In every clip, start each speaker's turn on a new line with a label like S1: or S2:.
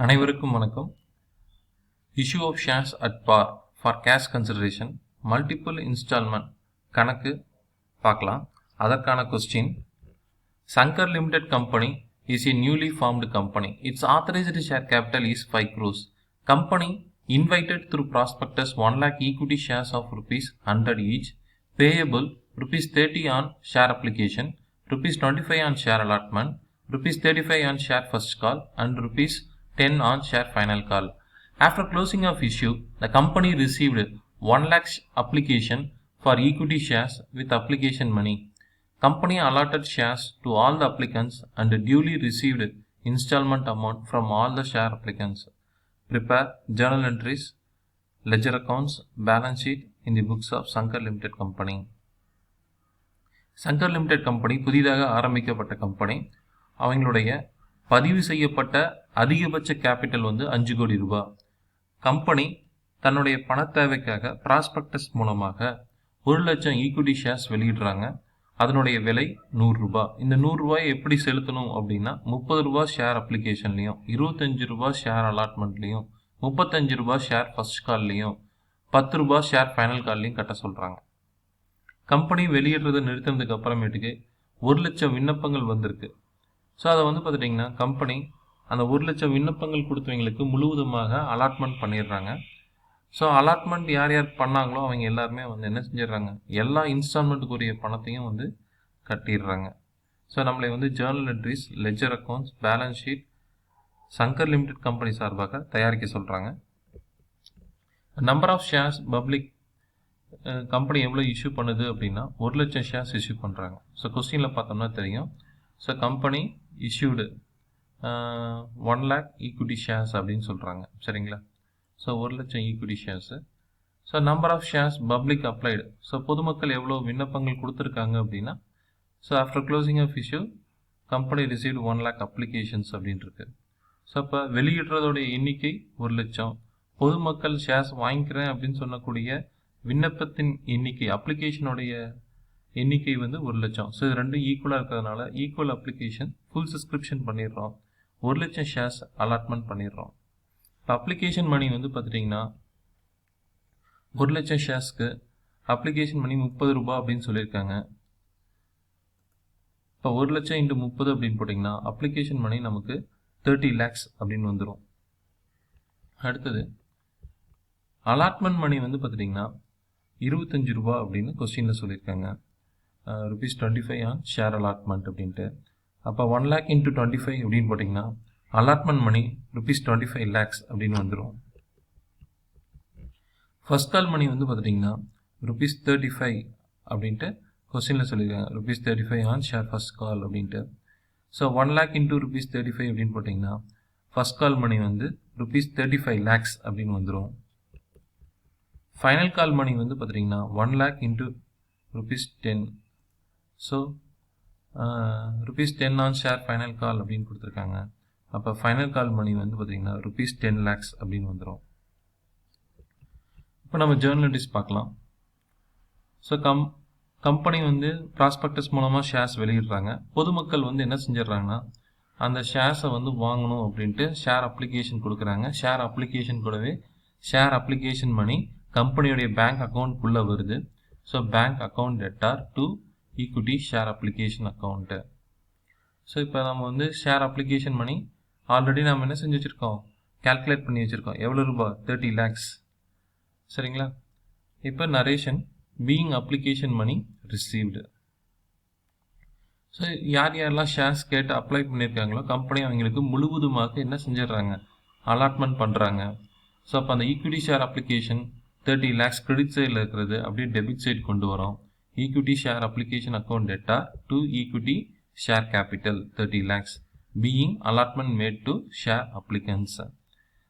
S1: அனைவருக்கும் வணக்கம். Issue of shares at par for cash consideration multiple installment கணக்கு பார்க்கலாம். அதற்கான question: Shankar limited company is a newly formed company. Its authorized share capital is 5 crores. Company invited through prospectus 1 lakh equity shares of rupees 100 each, payable rupees 30 on share application, rupees 25 on share allotment, rupees 35 on share first call, and rupees 10 on share final call. After closing of issue, the company received 1 lakh application for equity shares with application money. Company allotted shares to all the applicants and duly received installment amount from all the share applicants. Prepare journal entries, ledger accounts, balance sheet in the books of Sankar Limited Company. Shankar limited company புதிதாக ஆரம்பிக்கப்பட்ட company. அவங்களுடைய பதிவு செய்யப்பட்ட அதிகபட்ச capital 5 கோடி ரூபாய். Company தன்னுடைய பண தேவைக்காக ப்ராஸ்பெக்டஸ் மூலமாக 1 லட்சம் ஈக்விட்டி ஷேர்ஸ் வெளியிடுறாங்க. அதனுடைய விலை 100 ரூபாய். இந்த 100 ரூபாயை எப்படி செலுத்தணும் அப்படின்னா 30 ரூபாய் ஷேர் அப்ளிகேஷன்லையும், 25 ரூபாய் ஷேர் அலாட்மெண்ட்லையும், 35 ரூபாய் ஷேர் ஃபர்ஸ்ட் கால்லையும், 10 ரூபாய் ஷேர் ஃபைனல் கால்லையும் கட்ட சொல்கிறாங்க. கம்பெனி வெளியிடுறதை நிறுத்தினதுக்கு அப்புறமேட்டுக்கு 1 லட்சம் விண்ணப்பங்கள் வந்திருக்கு. ஸோ அதை பார்த்துட்டிங்கன்னா கம்பெனி அந்த 1 லட்சம் விண்ணப்பங்கள் கொடுத்தவங்களுக்கு முழுவதுமாக அலாட்மெண்ட் பண்ணிடுறாங்க. ஸோ அலாட்மெண்ட் யார் யார் பண்ணாங்களோ அவங்க எல்லாருமே என்ன செஞ்சிடுறாங்க, எல்லா இன்ஸ்டால்மெண்ட்டுக்குரிய பணத்தையும் கட்டிடுறாங்க. ஸோ நம்மளை journal entries, ledger accounts, balance sheet Shankar limited company சார்பாக தயாரிக்க சொல்கிறாங்க. Number of shares public company எவ்வளோ இஷ்யூ பண்ணுது அப்படின்னா 1 லட்சம் ஷேர்ஸ் இஷ்யூ பண்ணுறாங்க. ஸோ கொஸ்டினில் பார்த்தோம்னா தெரியும். So company issued 1 lakh equity shares அப்படின்னு சொல்கிறாங்க. சரிங்களா? ஸோ 1 லட்சம் equity shares. So number of shares public applied. So பொதுமக்கள் எவ்வளோ விண்ணப்பங்கள் கொடுத்துருக்காங்க அப்படின்னா, so after closing of issue company received 1 lakh applications அப்படின்னு இருக்கு. ஸோ இப்போ வெளியிடுறதோடைய எண்ணிக்கை 1 லட்சம். பொதுமக்கள் ஷேர்ஸ் வாங்கிக்கிறேன் அப்படின்னு சொல்லக்கூடிய விண்ணப்பத்தின் எண்ணிக்கை, அப்ளிகேஷனுடைய எண்ணிக்கை 1 லட்சம். ஸோ இது ரெண்டும் ஈக்குவலாக இருக்கிறதுனால ஈக்குவல் அப்ளிகேஷன் ஃபுல் சப்ஸ்கிரிப்ஷன் பண்ணிடுறோம். 1 லட்சம் ஷேர்ஸ் அலாட்மெண்ட் பண்ணிடுறோம். இப்போ அப்ளிகேஷன் மணி பார்த்துட்டிங்கன்னா 1 லட்சம் ஷேர்ஸ்க்கு அப்ளிகேஷன் மணி 30 ரூபாய் அப்படின்னு சொல்லியிருக்காங்க. இப்போ 1 லட்சம் இன்ட்டு 30 அப்படின்னு போட்டிங்கன்னா அப்ளிகேஷன் மணி நமக்கு 30 lakhs அப்படின்னு வந்துடும். அடுத்தது அலாட்மெண்ட் மணி பார்த்துட்டிங்கன்னா 25 ரூபாய் அப்படின்னு கொஸ்டினில் சொல்லியிருக்காங்க. rupees 25 ஆன் ஷேர் அலாட்மெண்ட் அப்படின்ட்டு. அப்போ 1 lakh இன்ட்டு 25 அப்படின்னு போட்டிங்கன்னா அலாட்மெண்ட் மணி rupees 25 lakhs அப்படின்னு வந்துடும். ஃபர்ஸ்ட் கால் மணி பார்த்துட்டிங்கன்னா rupees 35 அப்படின்ட்டு கொஸ்டினில் சொல்லியிருக்காங்க. rupees 35 ஆன் ஷேர் ஃபர்ஸ்ட் கால் அப்படின்ட்டு. ஸோ 1 lakh இன்ட்டு rupees 35 அப்படின்னு போட்டிங்கன்னா ஃபர்ஸ்ட் கால் மணி rupees 35 lakhs அப்படின்னு வந்துடும். ஃபைனல் கால் மணி பார்த்துட்டிங்கன்னா 1 lakh into rupees 10. So rupees 10 on share final கால் அப்படின்னு கொடுத்துருக்காங்க. அப்போ ஃபைனல் கால் மணி பார்த்திங்கன்னா rupees 10 lakhs அப்படின்னு வந்துடும். இப்போ நம்ம ஜேர்னல் என்ட்ரிஸ் பார்க்கலாம். ஸோ கம்பெனி ப்ராஸ்பெக்டஸ் மூலமாக ஷேர்ஸ் வெளியிடுறாங்க. பொதுமக்கள் என்ன செஞ்சிடறாங்கன்னா அந்த ஷேர்ஸை வாங்கணும் அப்படின்ட்டு ஷேர் அப்ளிகேஷன் கொடுக்குறாங்க. ஷேர் அப்ளிகேஷன் கூடவே ஷேர் அப்ளிகேஷன் மணி கம்பெனியுடைய பேங்க் அக்கௌண்ட்குள்ளே வருது. So bank account debtor to equity share application account. So இப்போ நம்ம ஷேர் அப்ளிகேஷன் மணி ஆல்ரெடி நம்ம என்ன செஞ்சு வச்சுருக்கோம், கேல்குலேட் பண்ணி வச்சுருக்கோம். எவ்வளோ ரூபாய்? 30 lakhs. சரிங்களா? இப்போ narration being application money received. So யார் யாரெல்லாம் ஷேர்ஸ் கேட்டு அப்ளை பண்ணியிருக்காங்களோ கம்பெனி அவங்களுக்கு முழுவதுமாக என்ன செஞ்சிடுறாங்க, அலாட்மெண்ட் பண்ணுறாங்க. ஸோ அப்போ அந்த equity share application 30 lakhs credit சைடில் இருக்கிறது அப்படியே டெபிட் சைடு கொண்டு வரோம். Equity share application account debtor to equity share capital 30 lakhs being allotment made to share applicants.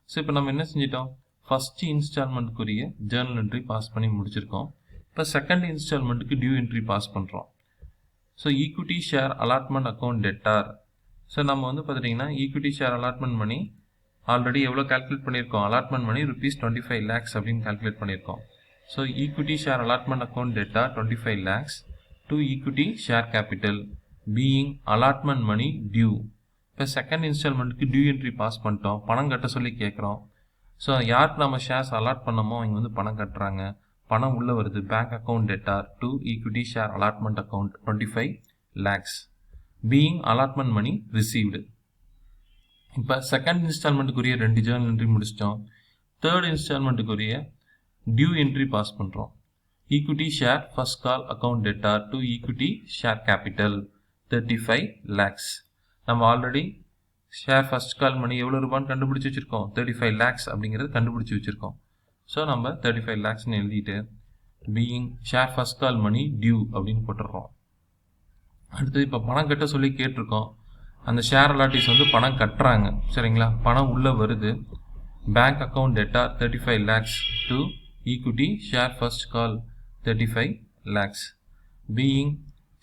S1: So இப்போ நம்ம என்ன செஞ்சிட்டோம், ஃபஸ்ட்டு இன்ஸ்டால்மெண்ட்டுக்குரிய ஜேர்னல் என்ட்ரி பாஸ் பண்ணி முடிச்சிருக்கோம். இப்போ செகண்ட் இன்ஸ்டால்மெண்ட்டுக்கு டியூ என்ட்ரி பாஸ் பண்ணுறோம். So equity share allotment account debtor. So நம்ம பார்த்துட்டிங்கன்னா equity share allotment money already எவ்வளோ கால்குலேட் பண்ணியிருக்கோம், அலாட்மெண்ட் மணி rupees 25 lakhs அப்படின்னு கால்குலேட் பண்ணியிருக்கோம். So equity share allotment account debtor 25 lakhs to equity share capital being allotment money due. இப்போ இப்போ second இன்ஸ்டால்மெண்ட்டுக்கு due entry pass பண்ணிட்டோம், பணம் கட்ட சொல்லி கேட்குறோம். ஸோ யாருக்கு நம்ம ஷேர்ஸ் அலாட் பண்ணமோ அவங்க வந்து பணம் கட்டுறாங்க, பணம் உள்ளே வருது. Bank account debtor to equity share allotment account 25 lakhs being allotment money received. இப்போ செகண்ட் இன்ஸ்டால்மெண்ட்டுக்குரிய 2 ஜேர்னல் என்ட்ரி முடிச்சிட்டோம். தேர்ட் இன்ஸ்டால்மெண்ட்டுக்குரிய டியூ என்ட்ரி பாஸ் பண்ணுறோம். Equity share first call account debtor to equity share capital 35 lakhs. நம்ம already share first call money எவ்வளோ ரூபான்னு கண்டுபிடிச்சி வச்சுருக்கோம், 35 lakhs அப்படிங்கிறது கண்டுபிடிச்சி வச்சுருக்கோம். ஸோ நம்ம 35 lakhsன்னு எழுதிட்டு being share first call money due அப்படின்னு போட்டுடுறோம். அடுத்து இப்போ பணம் கட்ட சொல்லி கேட்டிருக்கோம். அந்த ஷேர் அலாட்டிஸ் வந்து பணம் கட்டுறாங்க, சரிங்களா? பணம் உள்ளே வருது. Bank account debtor 35 lakhs to equity share first call 35 lakhs being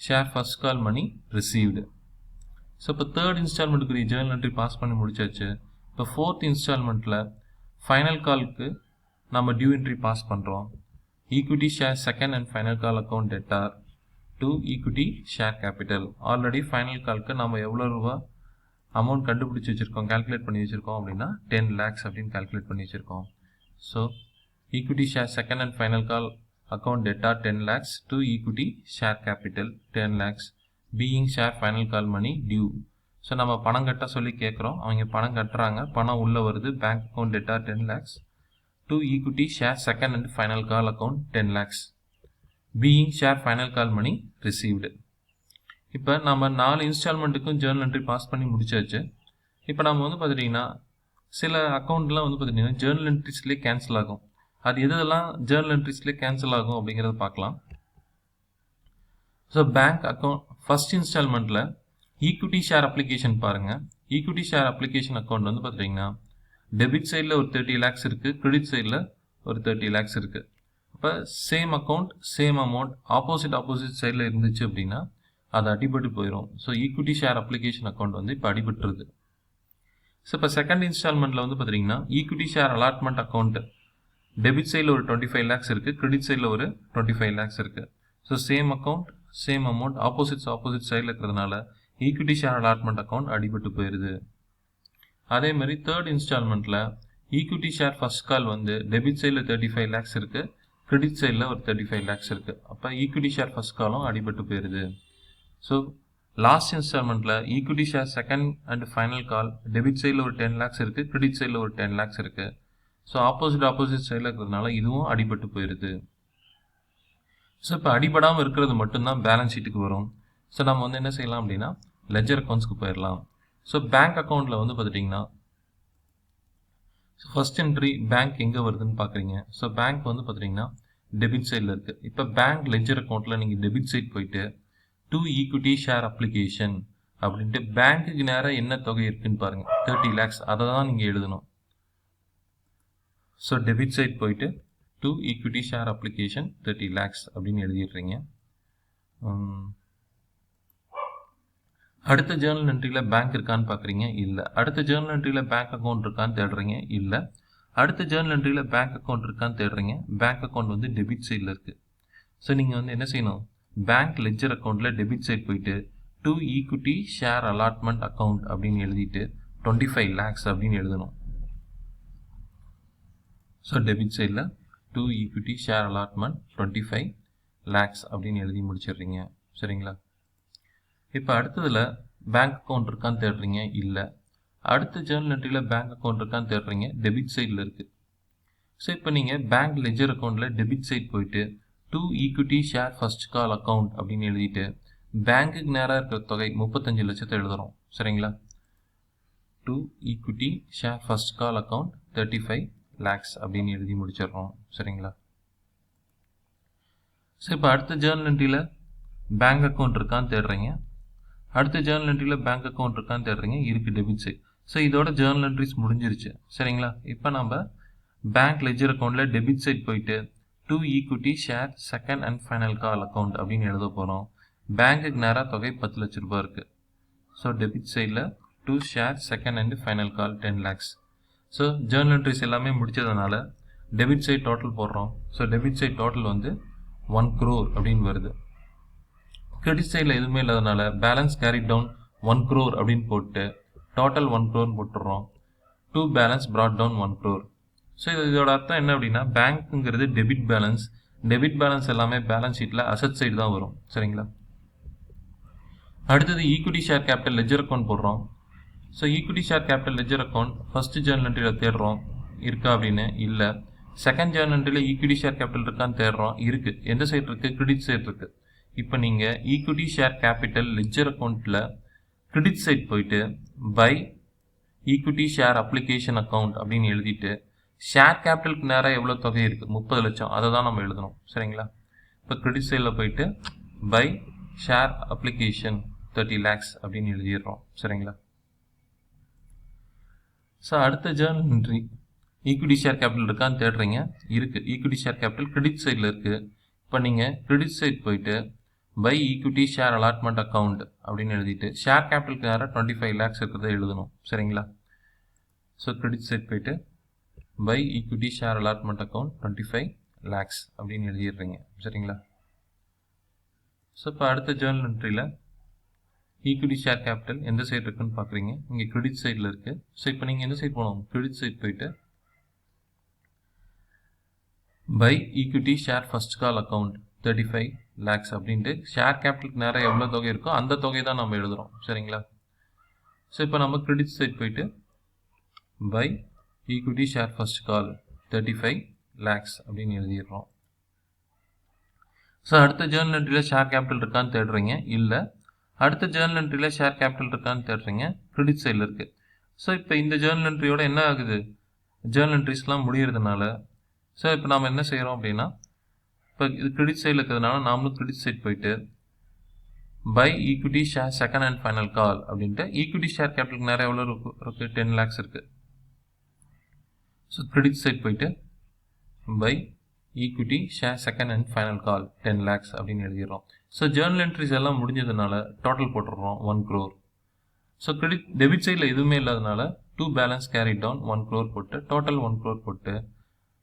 S1: share first call money received. So இப்போ தேர்ட் இன்ஸ்டால்மெண்ட்டுக்குரிய ஜேர்னல் என்ட்ரி பாஸ் பண்ணி முடிச்சாச்சு. இப்போ ஃபோர்த் இன்ஸ்டால்மெண்ட்டில் ஃபைனல் காலுக்கு நம்ம டியூ என்ட்ரி பாஸ் பண்ணுறோம். Equity share second and final call account debtor to equity share capital. Already final காலுக்கு நம்ம எவ்வளோ ரூபா அமௌண்ட் கண்டுபிடிச்சி வச்சுருக்கோம், கால்குலேட் பண்ணி வச்சுருக்கோம் அப்படின்னா 10 lakhs அப்படின்னு கால்குலேட் பண்ணி வச்சுருக்கோம். So equity share second and final call account debtor 10 lakhs to equity share capital 10 lakhs being share final call money due. So நம்ம பணம் கட்ட சொல்லி கேட்குறோம், அவங்க பணம் கட்டுறாங்க, பணம் உள்ளே வருது. Bank account debtor 10 lakhs to equity share second and final call account 10 lakhs being share final call money received. இப்போ நம்ம 4 இன்ஸ்டால்மெண்ட்டுக்கும் ஜேர்னல் என்ட்ரி பாஸ் பண்ணி முடிச்சாச்சு. இப்போ நம்ம வந்து பார்த்துட்டிங்கன்னா சில அக்கௌண்ட்லாம் வந்து பார்த்துட்டிங்கன்னா ஜேர்னல் என்ட்ரிஸ்லேயே கேன்சல் ஆகும். அது எதெல்லாம் ஜேர்னல் என்ட்ரிஸ்லேயே கேன்சல் ஆகும் அப்படிங்கிறத பார்க்கலாம். ஸோ பேங்க் அக்கௌண்ட் ஃபர்ஸ்ட் இன்ஸ்டால்மெண்ட்டில் ஈக்விட்டி ஷேர் அப்ளிகேஷன் பாருங்கள். ஈக்விட்டி ஷேர் அப்ளிகேஷன் அக்கௌண்ட் வந்து பார்த்துட்டிங்கன்னா டெபிட் சைடில் ஒரு 30 lakhs இருக்குது, கிரெடிட் சைடில் ஒரு 30 lakhs இருக்குது. இப்போ same account same amount opposite சைடில் இருந்துச்சு அப்படின்னா அது அடிபட்டு போயிடும். So equity share application account வந்து இப்போ அடிபட்டுருது. ஸோ இப்போ செகண்ட் இன்ஸ்டால்மெண்ட்டில் வந்து பார்த்திங்கன்னா equity share allotment account debit சைடில் ஒரு 25 lakhs இருக்குது, கிரெடிட் சைடில் ஒரு 25 lakhs இருக்குது. So same account same amount opposite சைடில் இருக்கிறதுனால ஈக்விட்டி ஷேர் அலாட்மெண்ட் அக்கௌண்ட் அடிபட்டு போயிடுது. அதே மாதிரி தேர்ட் இன்ஸ்டால்மெண்ட்டில் ஈக்விட்டி ஷேர் ஃபர்ஸ்ட் கால் வந்து டெபிட் சைடில் 35 lakhs இருக்குது, கிரெடிட் சைடில் ஒரு 35 lakhs இருக்குது. அப்போ ஈக்விட்டி ஷேர் ஃபர்ஸ்ட் காலும் அடிபட்டு போயிடுது. ஸோ லாஸ்ட் இன்ஸ்டால்மெண்ட்டில் equity share second and final call debit சைடில் ஒரு 10 lakhs இருக்குது, கிரெடிட் சைடில் ஒரு 10 lakhs இருக்குது. ஸோ ஆப்போசிட் சைடில் இருக்கிறதுனால இதுவும் அடிபட்டு போயிடுது. ஸோ இப்போ அடிபடாமல் இருக்கிறது மட்டும்தான் பேலன்ஸ் ஷீட்டுக்கு வரும். ஸோ நம்ம வந்து என்ன செய்யலாம் அப்படின்னா லெஜர் அக்கௌண்ட்ஸ்க்கு போயிடலாம். ஸோ பேங்க் அக்கௌண்ட்டில் வந்து பார்த்துட்டிங்கன்னா ஃபர்ஸ்ட் என்ட்ரி பேங்க் எங்கே வருதுன்னு பார்க்குறீங்க. ஸோ பேங்க் வந்து பார்த்துட்டிங்கன்னா டெபிட் சைடில் இருக்குது. இப்போ பேங்க் லெஜர் அக்கௌண்ட்டில் நீங்கள் டெபிட் சைட் போயிட்டு டு ஈக்விட்டி ஷேர் அப்ளிகேஷன் அப்படின்ட்டு பேங்க்குக்கு நேராக என்ன தொகை இருக்குன்னு பாருங்கள், 30 lakhs. அதை தான் நீங்கள் எழுதணும். ஸோ டெபிட் சைட் போயிட்டு to equity share application 30 lakhs அப்படின்னு எழுதிடுறீங்க. அடுத்த ஜேர்னல் என்ட்ரியில் பேங்க் இருக்கான்னு பார்க்குறீங்க, இல்லை. அடுத்த ஜேர்னல் என்ட்ரியில் பேங்க் அக்கௌண்ட் இருக்கான்னு தேடுறீங்க, இல்லை. அடுத்த ஜேர்னல் என்ட்ரியில் பேங்க் அக்கௌண்ட் இருக்கான்னு தேடுறீங்க, பேங்க் அக்கௌண்ட் வந்து டெபிட் சைடில் இருக்குது. ஸோ நீங்கள் வந்து என்ன செய்யணும், பேங்க் லெஜர் அக்கௌண்ட்டில் டெபிட் சைட் போயிட்டு to equity share allotment account அப்படின்னு எழுதிட்டு 25 lakhs அப்படின்னு எழுதணும். ஸோ டெபிட் சைடில் to equity share allotment 25 lakhs அப்படின்னு எழுதி முடிச்சிடுறீங்க, சரிங்களா? இப்போ அடுத்ததில் பேங்க் அக்கௌண்ட் இருக்கான்னு தேடுறீங்க, இல்லை. அடுத்த ஜேர்னல் என்ட்ரியில் பேங்க் அக்கௌண்ட் இருக்கான்னு தேடுறீங்க, டெபிட் சைடில் இருக்குது. ஸோ இப்போ நீங்கள் பேங்க் லெஜர் அக்கௌண்ட்டில் டெபிட் சைட் போயிட்டு to equity share first call account அப்படின்னு எழுதிட்டு பேங்க்குக்கு நேராக இருக்கிற தொகை 35 லட்சத்தை எழுதுகிறோம், சரிங்களா? To equity share first call account 35 lakhs அப்படின்னு எழுதி முடிச்சிடுறோம், சரிங்களா? ஸோ இப்போ அடுத்த ஜேர்னல் என்ட்ரியில் பேங்க் அக்கௌண்ட் இருக்கான்னு தேடுறீங்க, அடுத்த ஜேர்னல் என்ட்ரியில் பேங்க் அக்கௌண்ட் இருக்கான்னு தேடுறீங்க, இருக்குது டெபிட் சைட். ஸோ இதோட ஜேர்னல் என்ட்ரிஸ் முடிஞ்சிருச்சு, சரிங்களா? இப்போ நம்ம பேங்க் லெஜர் அக்கௌண்ட்டில் டெபிட் சைட் போயிட்டு to equity share second and final call account அப்படின்னு எழுத போகிறோம். பேங்க்குக்கு நேராக தொகை 10 லட்ச ரூபாய் இருக்குது. ஸோ டெபிட் சைடில் to share second and final call 10 lakhs. So journal entries எல்லாமே முடிச்சதுனால டெபிட் சைட் டோட்டல் போடுறோம். ஸோ டெபிட் சைட் டோட்டல் வந்து 1 crore அப்படின்னு வருது. கிரெடிட் சைடில் எதுவுமே இல்லாதனால பேலன்ஸ் கேரி டவுன் 1 crore அப்படின்னு போட்டு டோட்டல் 1 crore போட்டுடுறோம். To balance brought down 1 crore. So இதோட அர்த்தம் என்ன அப்படின்னா பேங்க்குங்கிறது டெபிட் பேலன்ஸ் எல்லாமே பேலன்ஸ் ஷீட்டில் அசட் சைடு தான் வரும். சரிங்களா? அடுத்தது equity share capital ledger account போடுறோம். So equity share capital ledger account first journal என்ட்ரியில் தேடுறோம், இருக்கா அப்படின்னு. இல்லை. செகண்ட் ஜேர்னல் என்ட்ரியில் ஈக்விட்டி ஷேர் கேபிட்டல் இருக்கான்னு தேடுறோம், இருக்குது. எந்த சைடு இருக்குது? கிரெடிட் சைடு இருக்குது. இப்போ நீங்கள் ஈக்விட்டி ஷேர் கேபிட்டல் லெட்ஜர் அக்கௌண்ட்டில் கிரெடிட் சைட் போயிட்டு by equity share application account அப்படின்னு எழுதிட்டு ஷேர் கேபிட்டலுக்கு நேராக எவ்வளோ தொகை இருக்குது? 30 லட்சம். அதை தான் நம்ம எழுதணும். சரிங்களா? இப்போ கிரெடிட் சைடில் போயிட்டு பை ஷேர் அப்ளிகேஷன் 30 lakhs அப்படின்னு எழுதிடுறோம். சரிங்களா? ஸோ அடுத்த Journal entry equity share capital இருக்கான்னு தேடுறீங்க, இருக்குது. ஈக்விட்டி ஷேர் கேபிட்டல் கிரெடிட் சைடில் இருக்குது. இப்போ நீங்கள் கிரெடிட் சைட் போயிட்டு by equity share allotment account அப்படின்னு எழுதிட்டு ஷேர் கேபிட்டலுக்கு நேராக 25 lakhs இருக்கிறத எழுதணும். சரிங்களா? ஸோ கிரெடிட் சைட் போயிட்டு by equity share allotment account 25 lakhs அப்படின்னு எழுதிடுறீங்க. சரிங்களா? ஸோ இப்போ அடுத்த ஜேர்னல் என்ட்ரியில் ஈக்விட்டி ஷேர் கேபிட்டல் எந்த சைடு இருக்குன்னு பார்க்குறீங்க, இங்கே கிரெடிட் சைடில் இருக்குது. ஸோ இப்போ நீங்கள் எந்த சைட் போகணும்? கிரெடிட் சைட் போயிட்டு by equity share first call account 35 lakhs அப்படின்ட்டு ஷேர் கேபிட்டலுக்கு நேரம் எவ்வளோ தொகை இருக்கோ அந்த தொகை தான் நம்ம எழுதுகிறோம். சரிங்களா? ஸோ இப்போ நம்ம கிரெடிட் சைட் போயிட்டு by equity share first call 35 lakhs அப்படின்னு எழுதிடுறோம். ஸோ அடுத்த ஜேர்னல் என்ட்ரியில் ஷேர் கேபிட்டல் இருக்கான்னு தேடுறீங்க, இல்லை. அடுத்த ஜேர்னல் என்ட்ரியில் ஷேர் கேபிட்டல் இருக்கான்னு தேடுறீங்க, கிரெடிட் சைடில் இருக்குது. ஸோ இப்போ இந்த ஜேர்னல் என்ட்ரியோட என்ன ஆகுது? ஜேர்னல் என்ட்ரிஸ்லாம் முடியறதுனால ஸோ இப்போ நாம் என்ன செய்கிறோம் அப்படின்னா இப்போ இது கிரெடிட் சைடில் இருக்கிறதுனால நாமளும் கிரெடிட் சைட் போயிட்டு by equity share second and final call அப்படின்ட்டு ஈக்விட்டி ஷேர் கேபிட்டலுக்கு நேரம் எவ்வளோ இருக்குது? 10 lakhs இருக்குது. ஸோ கிரெடிட் சைட் போயிட்டு by equity share second and final call 10 lakhs அப்படின்னு எழுதிடுறோம். ஸோ ஜேர்னல் என்ட்ரிஸ் எல்லாம் முடிஞ்சதுனால டோட்டல் போட்டுடுறோம் 1 crore. ஸோ டெபிட் சைடில் எதுவுமே இல்லாதனால to balance carry down 1 crore போட்டு டோட்டல் 1 crore போட்டு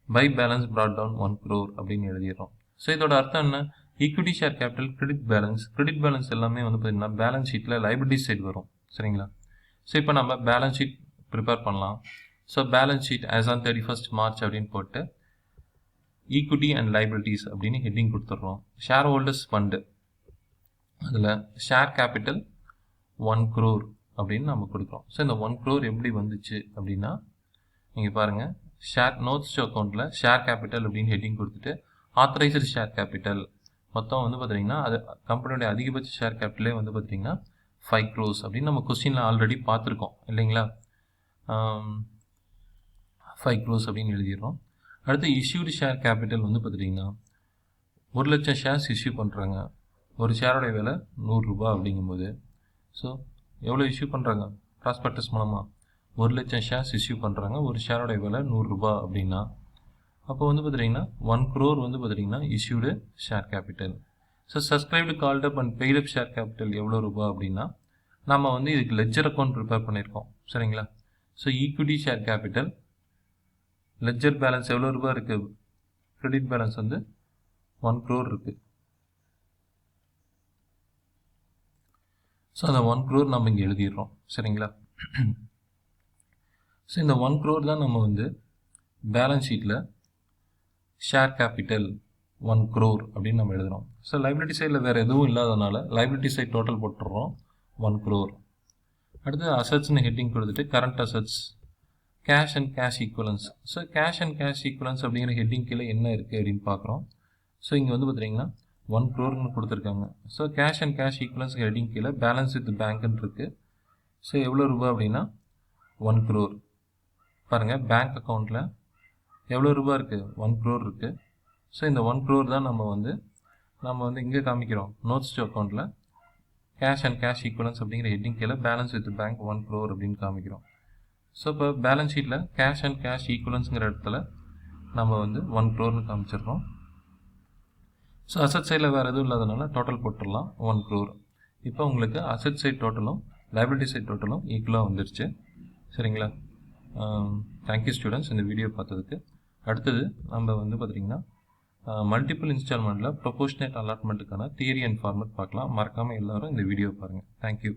S1: by balance brought down 1 crore அப்படின்னு எழுதிடுறோம். ஸோ இதோட அர்த்தம் என்ன? Equity share capital credit balance எல்லாமே வந்து பார்த்தீங்கன்னா பேலன்ஸ் ஷீட்டில் லைபிலிட்டி சைடு வரும். சரிங்களா? ஸோ இப்போ நம்ம பேலன்ஸ் ஷீட் ப்ரிப்பேர் பண்ணலாம். So balance sheet as on 31st March அப்படின்னு போட்டு ஈக்விட்டி அண்ட் லைபிலிட்டிஸ் அப்படின்னு ஹெட்டிங் கொடுத்துட்றோம். ஷேர் ஹோல்டர்ஸ் ஃபண்டு அதில் ஷேர் கேபிட்டல் 1 crore அப்படின்னு நம்ம கொடுக்குறோம். ஸோ இந்த 1 crore எப்படி வந்துச்சு அப்படின்னா நீங்கள் பாருங்கள், ஷேர் நோட்ஸ் அக்கௌண்ட்டில் ஷேர் கேபிட்டல் அப்படின்னு ஹெட்டிங் கொடுத்துட்டு ஆத்தரைஸ்டு ஷேர் கேபிட்டல் மொத்தம் வந்து பார்த்தீங்கன்னா அது கம்பெனியோட அதிகபட்ச ஷேர் கேபிட்டலே வந்து பார்த்தீங்கன்னா 5 crores அப்படின்னு நம்ம கொஸ்டினில் ஆல்ரெடி பார்த்துருக்கோம் இல்லைங்களா? 5 crores அப்படின்னு எழுதிடுறோம். அடுத்து இஷ்யூடு ஷேர் கேபிட்டல் வந்து பார்த்துட்டிங்கன்னா 1 லட்சம் ஷேர்ஸ் இஷ்யூ பண்ணுறாங்க. ஒரு ஷேரோடைய விலை 100 ரூபாய் அப்படிங்கும்போது ஸோ எவ்வளோ இஷ்யூ பண்ணுறாங்க? ப்ராஸ்பெக்டஸ் மூலமாக 1 லட்சம் ஷேர்ஸ் இஷ்யூ பண்ணுறாங்க. ஒரு ஷேரோடைய விலை 100 ரூபாய் அப்படின்னா அப்போ வந்து பார்த்துட்டிங்கன்னா 1 crore வந்து பார்த்துட்டிங்கன்னா issued share capital. So subscribed called up and paid up share capital எவ்வளோ ரூபாய் அப்படின்னா நம்ம வந்து இதுக்கு லெட்ஜர் அக்கௌண்ட் ப்ரிப்பேர் பண்ணியிருக்கோம். சரிங்களா? So equity share capital ledger balance எவ்வளோ ரூபாய் இருக்குது? கிரெடிட் பேலன்ஸ் வந்து 1 crore இருக்குது. ஸோ அந்த 1 crore நம்ம இங்கே எழுதிடுறோம். சரிங்களா? ஸோ இந்த 1 crore தான் நம்ம வந்து பேலன்ஸ் ஷீட்டில் ஷேர் கேபிட்டல் 1 crore அப்படின்னு நம்ம எழுதுகிறோம். ஸோ லைபிலிட்டி சைடில் வேறு எதுவும் இல்லாதனால லைபிலிட்டி சைட் டோட்டல் போட்டுடுறோம் 1 crore. அடுத்து அசட்ஸ்னு ஹெட்டிங் கொடுத்துட்டு current assets cash and cash equivalence. So cash and cash equivalence அப்படிங்கிற ஹெட்டிங் கீழே என்ன இருக்குது அப்படின்னு பார்க்குறோம். ஸோ இங்கே வந்து பார்த்தீங்கன்னா 1 crore கொடுத்துருக்காங்க. So cash and cash equivalence heading கீழே பேலன்ஸ் வித் பேங்க்னு இருக்குது. ஸோ எவ்வளோ ரூபாய் அப்படின்னா 1 crore. பாருங்கள் பேங்க் அக்கௌண்ட்டில் எவ்வளோ ரூபாய் இருக்குது? 1 crore இருக்குது. ஸோ இந்த 1 crore தான் நம்ம வந்து இங்கே காமிக்கிறோம் நோட்ஸ் டு அக்கௌண்ட்டில் கேஷ் அண்ட் கேஷ் ஈக்குவலன்ஸ் அப்படிங்கிற ஹெட்டிங் கீழே பேலன்ஸ் வித் பேங்க் 1 crore அப்படின்னு காமிக்கிறோம். ஸோ இப்போ பேலன்ஸ் ஷீட்டில் கேஷ் அண்ட் கேஷ் ஈக்குவலன்ஸுங்கிற இடத்துல நம்ம வந்து 1 crore காமிச்சிடுறோம். ஸோ அசட் சைடில் வேறு எதுவும் இல்லாதனால டோட்டல் போட்டுடலாம் 1 crore. இப்போ உங்களுக்கு அசட் சைட் டோட்டலும் லைபிலிட்டி சைட் டோட்டலும் ஈக்குவலாக வந்துருச்சு. சரிங்களா? தேங்க்யூ ஸ்டூடெண்ட்ஸ் இந்த வீடியோ பார்த்ததுக்கு. அடுத்தது நம்ம வந்து பார்த்திங்கன்னா மல்டிபிள் இன்ஸ்டால்மெண்ட்டில் ப்ரொபோஷனேட் அலாட்மெண்ட்டுக்கான தியரி அண்ட் ஃபார்மட் பார்க்கலாம். மறக்காமல் எல்லோரும் இந்த வீடியோ பாருங்கள். தேங்க்யூ.